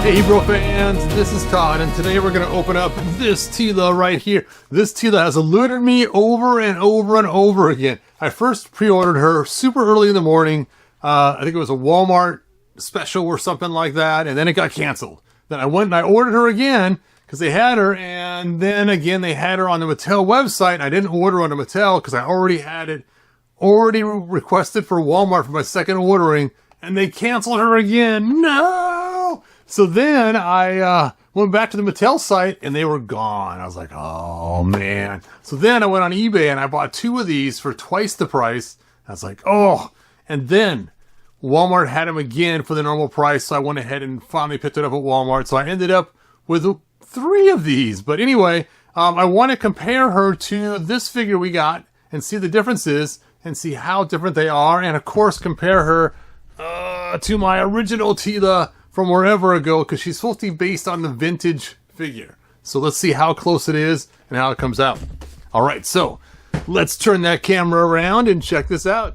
Hey bro fans, this is Todd, and today we're going to open up this Teela right here. This Teela has eluded me over and over and over again. I first pre-ordered her super early in the morning. I think it was a Walmart special or something like that, and then it got canceled. Then I went and I ordered her again because they had her, and then again they had her on the Mattel website. I didn't order on the Mattel because I already had it already requested for Walmart for my second ordering, and they canceled her again. No! So then I went back to the Mattel site and they were gone. I was like, oh man. So then I went on eBay and I bought two of these for twice the price. I was like, oh. And then Walmart had them again for the normal price. So I went ahead and finally picked it up at Walmart. So I ended up with three of these. But anyway, I want to compare her to this figure we got and see the differences and see how different they are. And of course, compare her to my original Teela from wherever ago, because she's supposed to be based on the vintage figure. So let's see how close it is and how it comes out. All right, so let's turn that camera around and check this out.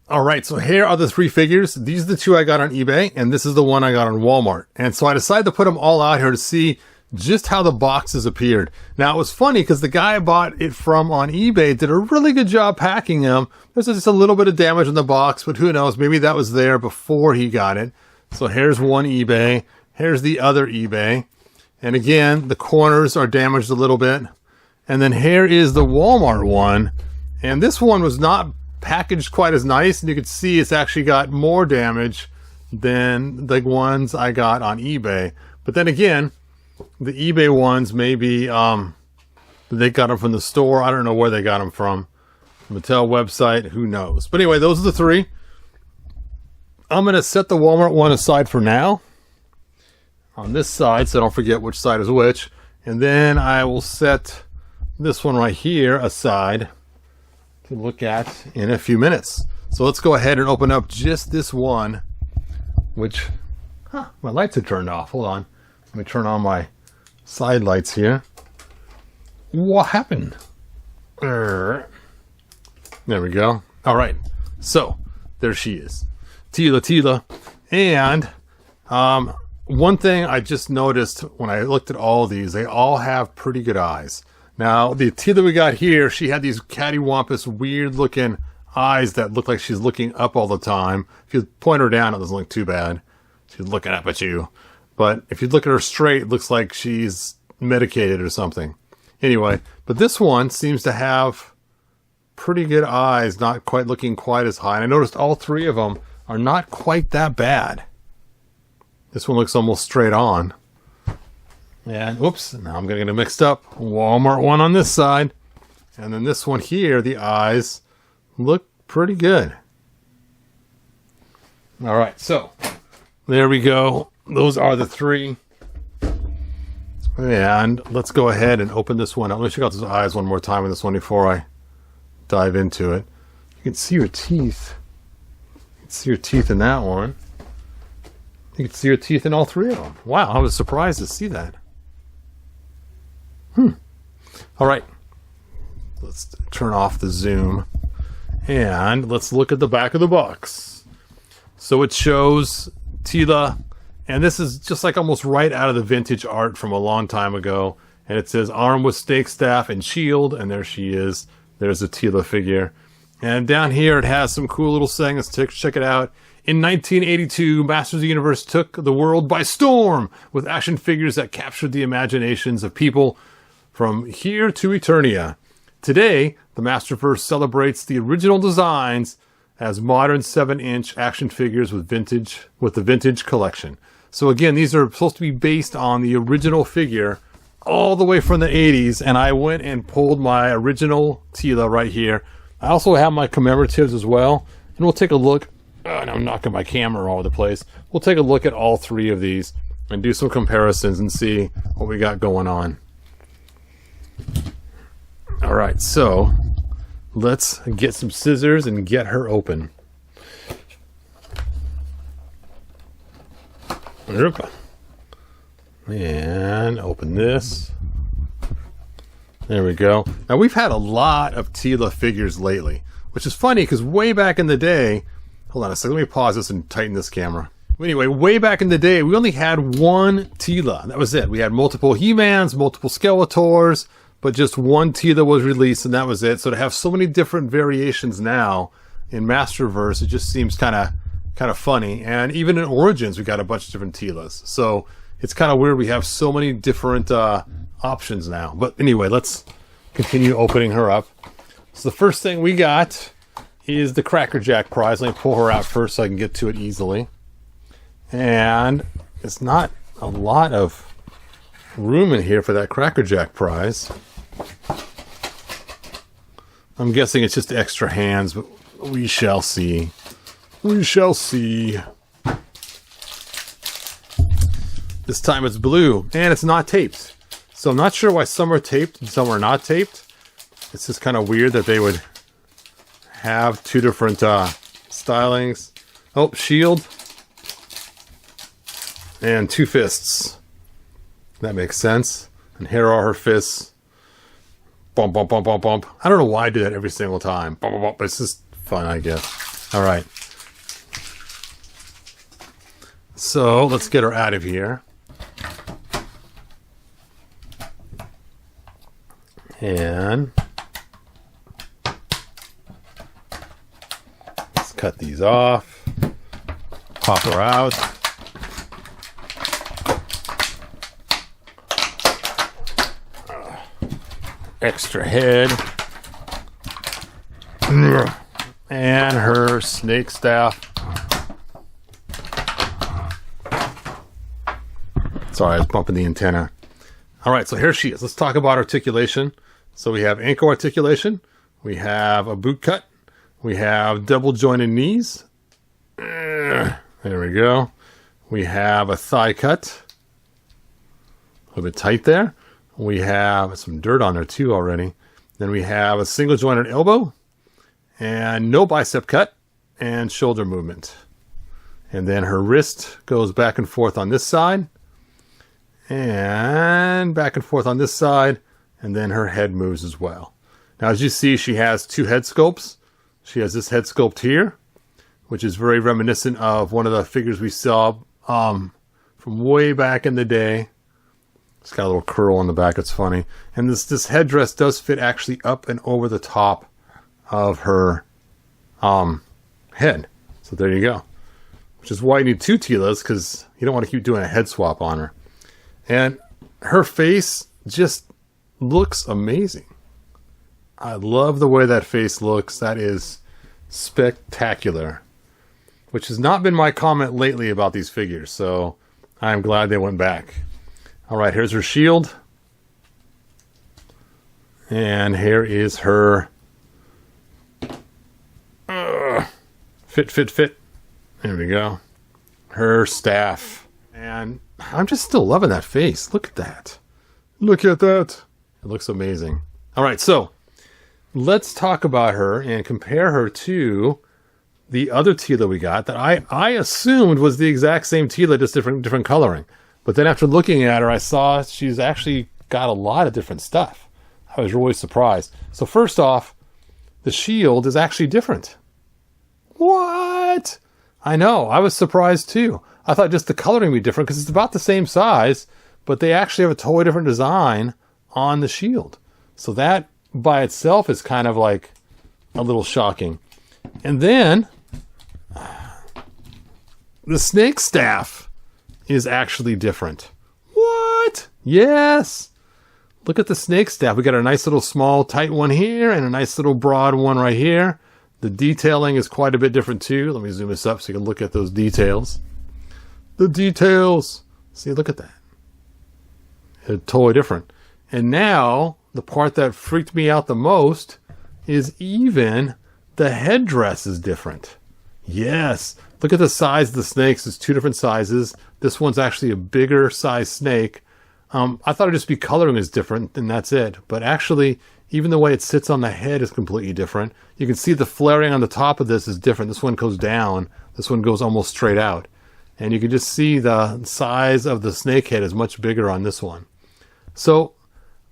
All right, so here are the three figures. These are the two I got on eBay, and this is the one I got on Walmart. And so I decided to put them all out here to see just how the boxes appeared. Now, it was funny because the guy I bought it from on eBay did a really good job packing them. There's just a little bit of damage in the box, but who knows? Maybe that was there before he got it. So here's one eBay. Here's the other eBay. And again, the corners are damaged a little bit. And then here is the Walmart one. And this one was not packaged quite as nice. And you can see it's actually got more damage than the ones I got on eBay. But then again, the eBay ones, maybe they got them from the store. I don't know where they got them from. Mattel website, who knows. But anyway, those are the three. I'm going to set the Walmart one aside for now on this side, so don't forget which side is which. And then I will set this one right here aside to look at in a few minutes. So let's go ahead and open up just this one, which, my lights have turned off. Hold on. Let me turn on my side lights here. What happened? There we go. All right. So there she is. Teela. And one thing I just noticed when I looked at all these, they all have pretty good eyes. Now, the Teela we got here, she had these cattywampus, weird looking eyes that look like she's looking up all the time. If you point her down, it doesn't look too bad. She's looking up at you. But if you look at her straight, it looks like she's medicated or something. Anyway, but this one seems to have pretty good eyes, not quite looking quite as high. And I noticed all three of them are not quite that bad. This one looks almost straight on. And whoops, now I'm going to get it mixed up. Walmart one on this side. And then this one here, the eyes look pretty good. All right, so there we go. Those are the three. And let's go ahead and open this one up. Let me check out those eyes one more time on this one before I dive into it. You can see your teeth. You can see your teeth in that one. You can see your teeth in all three of them. Wow, I was surprised to see that. All right. Let's turn off the zoom. And let's look at the back of the box. So it shows Teela. And this is just like almost right out of the vintage art from a long time ago. And it says armed with stake staff and shield. And there she is. There's a Teela figure. And down here it has some cool little sayings. Check it out. In 1982, Masters of the Universe took the world by storm with action figures that captured the imaginations of people from here to Eternia. Today, the Masterverse celebrates the original designs as modern 7-inch action figures with the Vintage Collection. So again, these are supposed to be based on the original figure all the way from the 80s, and I went and pulled my original Teela right here. I also have my commemoratives as well, and we'll take a look. And I'm knocking my camera all over the place. We'll take a look at all three of these and do some comparisons and see what we got going on. All right, so let's get some scissors and get her open. And open this. There we go. Now, we've had a lot of Teela figures lately, which is funny because way back in the day, hold on a second, let me pause this and tighten this camera. Anyway, way back in the day, we only had one Teela. That was it. We had multiple He-Mans, multiple Skeletors, but just one Teela was released, and that was it. So to have so many different variations now in Masterverse, it just seems kind of funny. And even in Origins, we got a bunch of different Teelas. So it's kind of weird we have so many different options now. But anyway, let's continue opening her up. So the first thing we got is the Cracker Jack prize. Let me pull her out first so I can get to it easily. And it's not a lot of room in here for that Cracker Jack prize. I'm guessing it's just extra hands, but we shall see. We shall see. This time it's blue, and it's not taped. So I'm not sure why some are taped and some are not taped. It's just kind of weird that they would have two different stylings. Oh, shield. And two fists. That makes sense. And here are her fists. Bump, bump, bump, bump, bump. I don't know why I do that every single time. Bump, bump, bump. But it's just fun, I guess. All right. So let's get her out of here. And let's cut these off. Pop her out. Extra head. And her snake staff. Sorry, I was bumping the antenna. All right, so here she is. Let's talk about articulation. So we have ankle articulation. We have a boot cut. We have double jointed knees. There we go. We have a thigh cut. A little bit tight there. We have some dirt on there too already. Then we have a single jointed elbow. And no bicep cut. And shoulder movement. And then her wrist goes back and forth on this side. And back and forth on this side, and then her head moves as well. Now, as you see, she has two head sculpts. She has this head sculpt here, which is very reminiscent of one of the figures we saw from way back in the day. It's got a little curl on the back. It's funny. And this headdress does fit actually up and over the top of her head. So there you go. Which is why you need two Teelas, because you don't want to keep doing a head swap on her. And her face just looks amazing. I love the way that face looks. That is spectacular. Which has not been my comment lately about these figures. So I'm glad they went back. Alright, here's her shield. And here is her fit. There we go. Her staff. And I'm just still loving that face. Look at that. Look at that. It looks amazing. All right, so let's talk about her and compare her to the other Teela we got that I assumed was the exact same Teela, just different coloring. But then after looking at her, I saw she's actually got a lot of different stuff. I was really surprised. So first off, the shield is actually different. What? I know. I was surprised too. I thought just the coloring would be different because it's about the same size, but they actually have a totally different design on the shield. So that by itself is kind of like a little shocking. And then the snake staff is actually different. What? Yes. Look at the snake staff. We got a nice little small tight one here and a nice little broad one right here. The detailing is quite a bit different too. Let me zoom this up so you can look at those details. The details. See, look at that. It's totally different. And now, the part that freaked me out the most is even the headdress is different. Yes. Look at the size of the snakes. It's two different sizes. This one's actually a bigger size snake. I thought it'd just be coloring is different, and that's it. But actually, even the way it sits on the head is completely different. You can see the flaring on the top of this is different. This one goes down. This one goes almost straight out. And you can just see the size of the snake head is much bigger on this one. So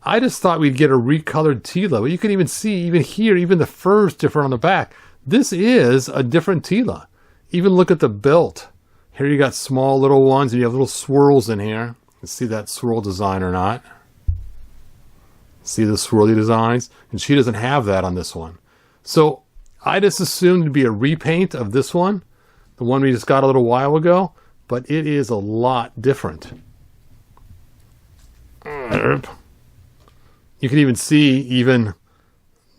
I just thought we'd get a recolored Teela. But you can even see, even here, even the fur is different on the back. This is a different Teela. Even look at the belt. Here you got small little ones, and you have little swirls in here. You can see that swirl design or not. See the swirly designs? And she doesn't have that on this one. So I just assumed it'd be a repaint of this one, the one we just got a little while ago, but it is a lot different. You can even see even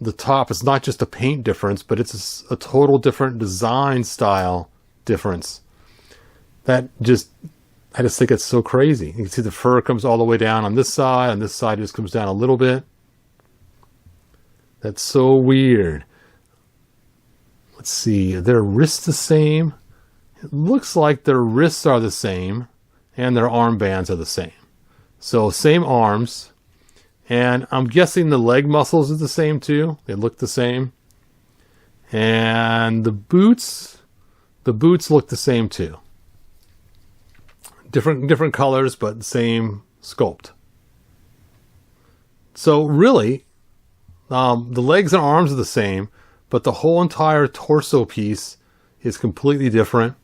the top. It's not just a paint difference, but it's a total different design style difference. I just think it's so crazy. You can see the fur comes all the way down on this side it just comes down a little bit. That's so weird. Let's see, are their wrists the same? It looks like their wrists are the same, and their armbands are the same. So same arms, and I'm guessing the leg muscles are the same too. They look the same. And the boots look the same too. Different colors, but the same sculpt. So really, the legs and arms are the same, but the whole entire torso piece is completely different.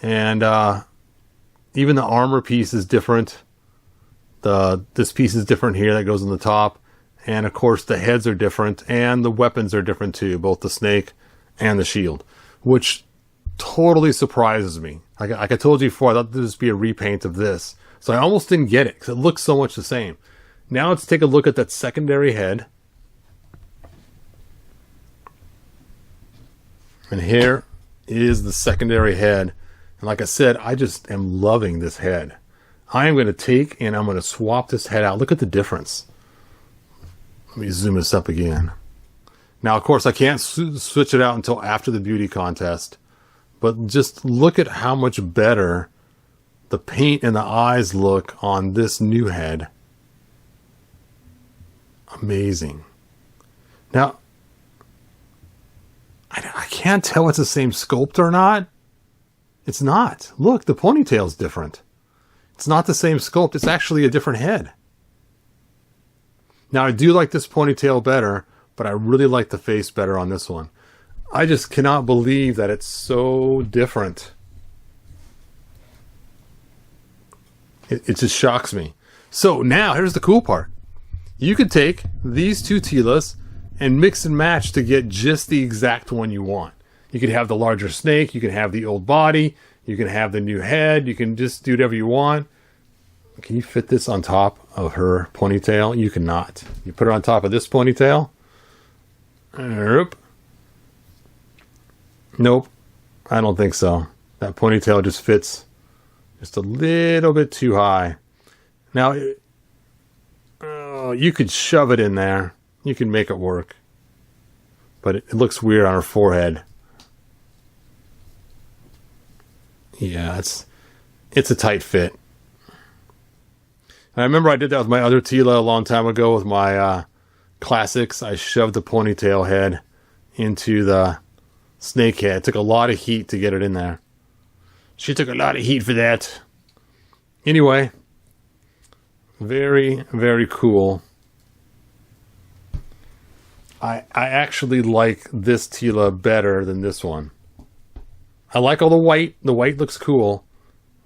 And even the armor piece is different. This piece is different here that goes on the top. And of course the heads are different, and the weapons are different too, both the snake and the shield, which totally surprises me. Like I told you before, I thought this would be a repaint of this. So I almost didn't get it because it looks so much the same. Now let's take a look at that secondary head. And here is the secondary head. And like I said, I just am loving this head. I am going to take and I'm going to swap this head out. Look at the difference. Let me zoom this up again. Now, of course, I can't switch it out until after the beauty contest. But just look at how much better the paint and the eyes look on this new head. Amazing. Now, I can't tell it's the same sculpt or not. It's not. Look, the ponytail's different. It's not the same sculpt. It's actually a different head. Now, I do like this ponytail better, but I really like the face better on this one. I just cannot believe that it's so different. It just shocks me. So now, here's the cool part. You could take these two Teelas and mix and match to get just the exact one you want. You could have the larger snake, you can have the old body, you can have the new head, you can just do whatever you want. Can you fit this on top of her ponytail? You cannot. You put it on top of this ponytail. Nope, I don't think so. That ponytail just fits just a little bit too high. Now, you could shove it in there. You can make it work. But it looks weird on her forehead. Yeah, it's a tight fit. And I remember I did that with my other Teela a long time ago with my classics. I shoved the ponytail head into the snake head. It took a lot of heat to get it in there. She took a lot of heat for that. Anyway, very, very cool. I actually like this Teela better than this one. I like all the white. The white looks cool,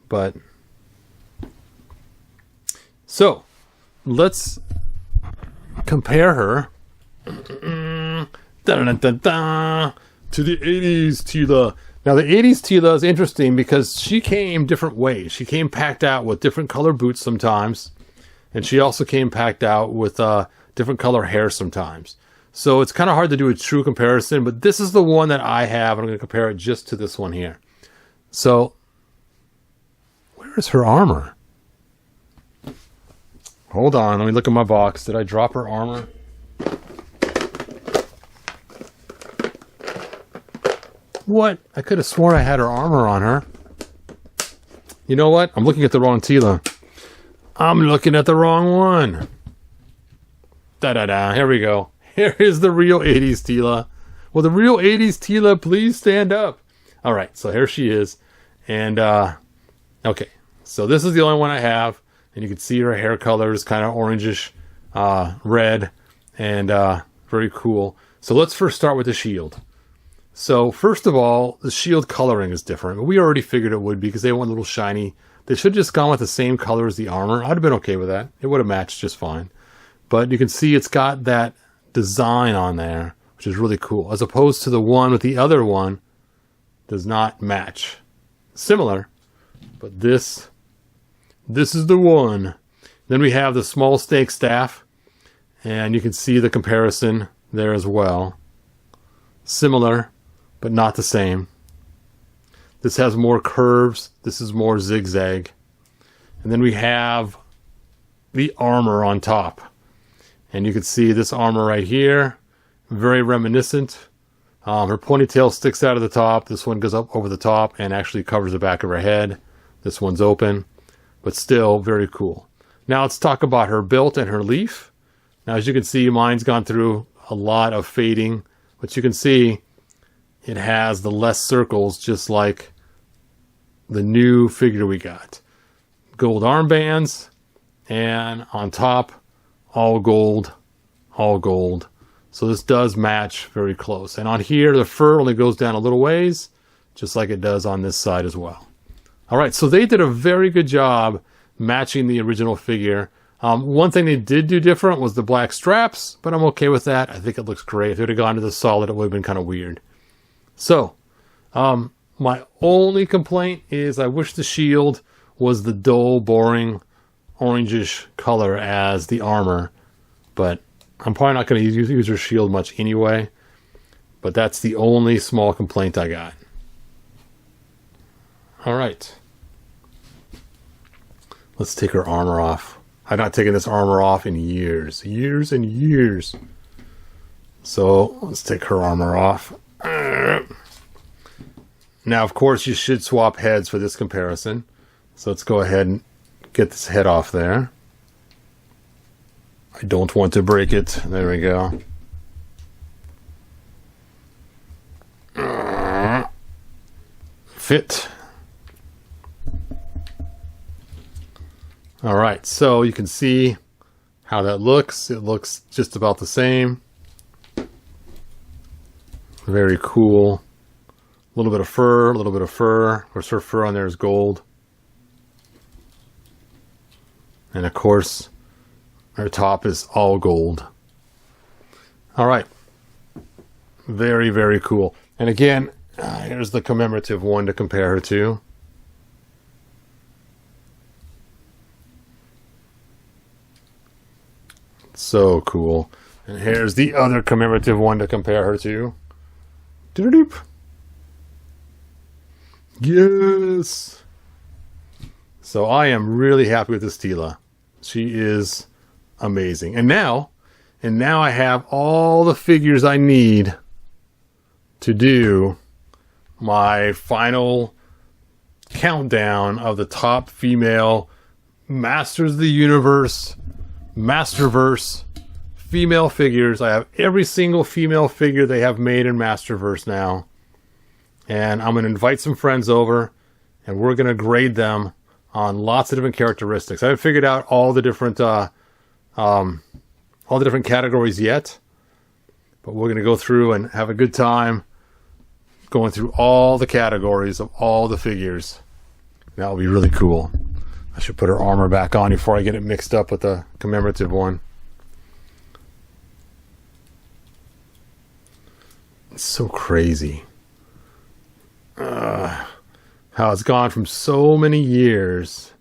but... So, let's compare her to the 80s Teela. Now, the 80s Teela is interesting because she came different ways. She came packed out with different color boots sometimes, and she also came packed out with different color hair sometimes. So it's kind of hard to do a true comparison, but this is the one that I have, and I'm going to compare it just to this one here. So, where is her armor? Hold on, let me look at my box. Did I drop her armor? What? I could have sworn I had her armor on her. You know what? I'm looking at the wrong Teela. I'm looking at the wrong one. Da-da-da, here we go. Here is the real 80s Teela. Will the real 80s Teela please stand up? All right, so here she is. And, okay. So this is the only one I have. And you can see her hair color is kind of orangish, red, and very cool. So let's first start with the shield. So first of all, the shield coloring is different. We already figured it would be because they want a little shiny. They should have just gone with the same color as the armor. I'd have been okay with that. It would have matched just fine. But you can see it's got that design on there, which is really cool. As opposed to the one with the other one does not match. Similar, but this is the one. Then we have the small stake staff, and you can see the comparison there as well. Similar, but not the same. This has more curves. This is more zigzag. And then we have the armor on top. And you can see this armor right here, very reminiscent. Her ponytail sticks out of the top. This one goes up over the top and actually covers the back of her head. This one's open, but still very cool. Now let's talk about her build and her leaf. Now, as you can see, mine's gone through a lot of fading, but you can see it has the less circles, just like the new figure we got. Gold armbands, and on top, all gold, all gold. So this does match very close. And on here, the fur only goes down a little ways, just like it does on this side as well. All right, so they did a very good job matching the original figure. One thing they did do different was the black straps, but I'm okay with that. I think it looks great. If it would have gone to the solid, it would have been kind of weird. So, my only complaint is I wish the shield was the dull, boring, orangish color as the armor, but I'm probably not going to use her shield much anyway. But that's the only small complaint I got. All right. Let's take her armor off. I've not taken this armor off in years. Years and years. So, let's take her armor off. Now, of course, you should swap heads for this comparison. So let's go ahead and get this head off there. I don't want to break it. There we go. Fit. All right, so you can see how that looks. It looks just about the same. Very cool. A little bit of fur, a little bit of fur. Of course, her fur on there is gold. And of course, her top is all gold. All right. Very, very cool. And again, here's the commemorative one to compare her to. So cool. And here's the other commemorative one to compare her to. Doop. Yes. So I am really happy with this Teela. She is amazing. And now I have all the figures I need to do my final countdown of the top female Masters of the Universe, Masterverse female figures. I have every single female figure they have made in Masterverse now. And I'm going to invite some friends over, and we're going to grade them on lots of different characteristics. I haven't figured out all the different categories yet, but we're going to go through and have a good time going through all the categories of all the figures. That will be really cool. I should put her armor back on before I get it mixed up with the commemorative one. It's so crazy. How it's gone from so many years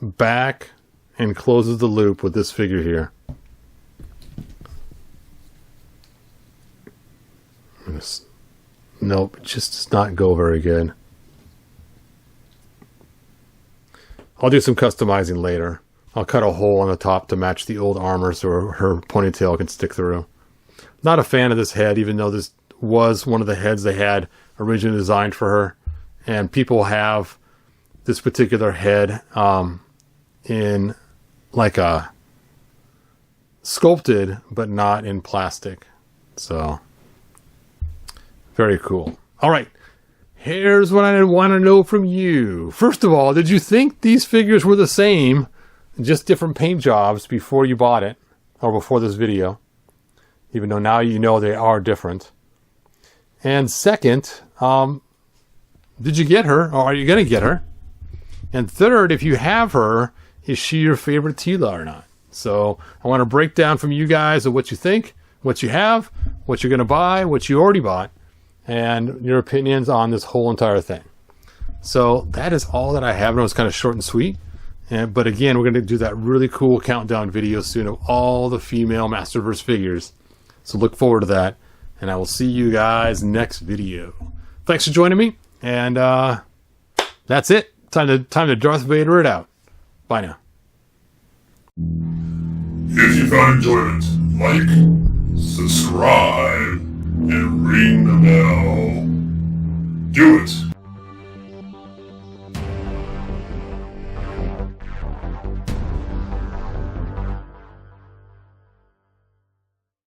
back and closes the loop with this figure here. Nope, it just does not go very good. I'll do some customizing later. I'll cut a hole on the top to match the old armor so her ponytail can stick through. Not a fan of this head, even though this was one of the heads they had originally designed for her. And people have this particular head in like a sculpted, but not in plastic. So, very cool. All right. Here's what I want to know from you. First of all, did you think these figures were the same, just different paint jobs before you bought it, or before this video? Even though now you know they are different. And second, did you get her, or are you going to get her? And third, if you have her, is she your favorite Teela or not? So I want to break down from you guys of what you think, what you have, what you're going to buy, what you already bought, and your opinions on this whole entire thing. So that is all that I have. I know it's kind of short and sweet. But again, we're going to do that really cool countdown video soon of all the female Masterverse figures. So look forward to that. And I will see you guys next video. Thanks for joining me. And that's it. Time to Darth Vader it out. Bye now. If you found enjoyment, like, subscribe, and ring the bell. Do it.